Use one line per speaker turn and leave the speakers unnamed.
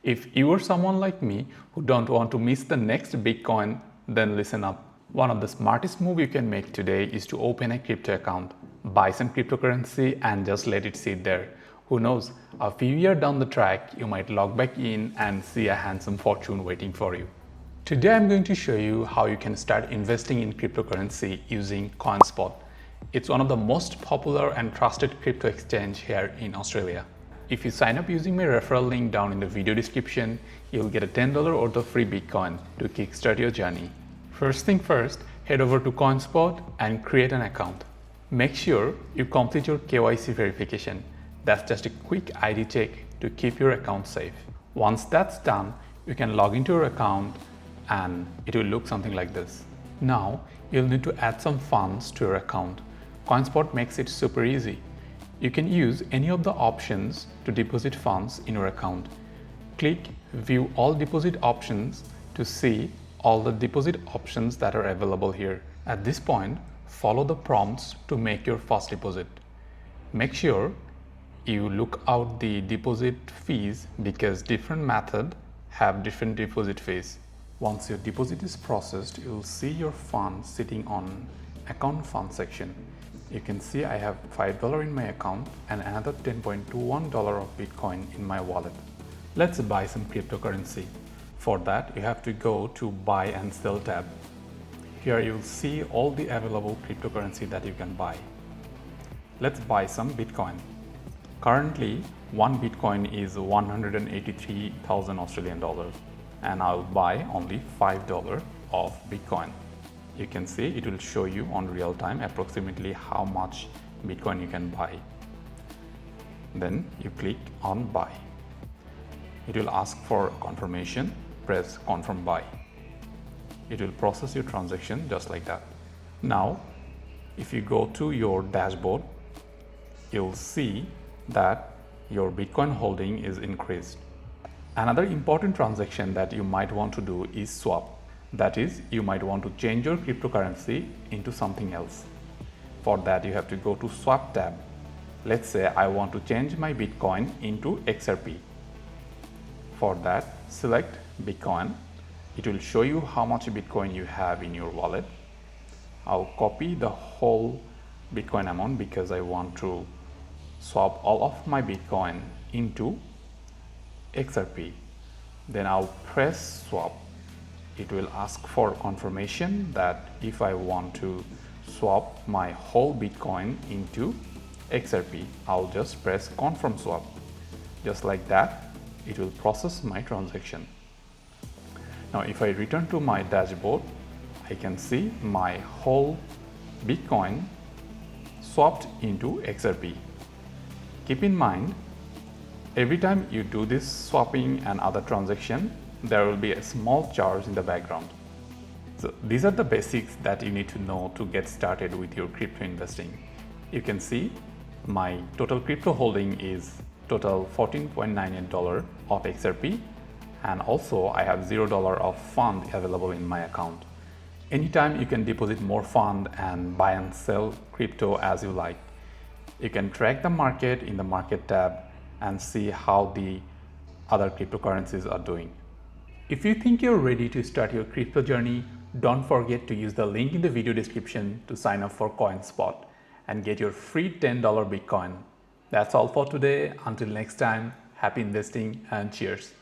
If you are someone like me who don't want to miss the next Bitcoin, then listen up. One of the smartest moves you can make today is to open a crypto account, buy some cryptocurrency and just let it sit there. Who knows, a few years down the track, you might log back in and see a handsome fortune waiting for you. Today I'm going to show you how you can start investing in cryptocurrency using CoinSpot. It's one of the most popular and trusted crypto exchange here in Australia. If you sign up using my referral link down in the video description, you'll get a $10 worth of free Bitcoin to kickstart your journey. First thing first, head over to CoinSpot and create an account. Make sure you complete your KYC verification. That's just a quick ID check to keep your account safe. Once that's done, you can log into your account and it will look something like this. Now, you'll need to add some funds to your account. CoinSpot makes it super easy. You can use any of the options to deposit funds in your account. Click View All Deposit Options to see all the deposit options that are available here. At this point, follow the prompts to make your first deposit. Make sure you look out the deposit fees because different methods have different deposit fees. Once your deposit is processed, you'll see your funds sitting on Account Fund section. You can see I have $5 in my account and another $10.21 of Bitcoin in my wallet. Let's buy some cryptocurrency. For that, you have to go to Buy and Sell tab. Here you'll see all the available cryptocurrency that you can buy. Let's buy some Bitcoin. Currently, one Bitcoin is 183,000 Australian dollars and I'll buy only $5 of Bitcoin. You can see it will show you on real time approximately how much Bitcoin you can buy. Then you click on buy. It will ask for confirmation, press confirm buy. It will process your transaction just like that. Now, if you go to your dashboard, you'll see that your Bitcoin holding is increased. Another important transaction that you might want to do is swap. That is, you might want to change your cryptocurrency into something else. For that, you have to go to Swap tab. Let's say I want to change my Bitcoin into XRP. For that, select Bitcoin. It will show you how much Bitcoin you have in your wallet. I'll copy the whole Bitcoin amount because I want to swap all of my Bitcoin into XRP. Then I'll press swap. It will ask for confirmation that if I want to swap my whole Bitcoin into XRP, I'll just press confirm swap. Just like that, it will process my transaction. Now, if I return to my dashboard, I can see my whole Bitcoin swapped into XRP. Keep in mind, every time you do this swapping and other transaction, there will be a small charge in the background. So these are the basics that you need to know to get started with your crypto investing. You can see my total crypto holding is total $14.98 of XRP, and also I have $0 of fund available in my account. Anytime you can deposit more fund and buy and sell crypto as you like. You can track the market in the market tab and see how the other cryptocurrencies are doing. If you think you're ready to start your crypto journey, don't forget to use the link in the video description to sign up for CoinSpot and get your free $10 Bitcoin. That's all for today. Until next time, happy investing and cheers.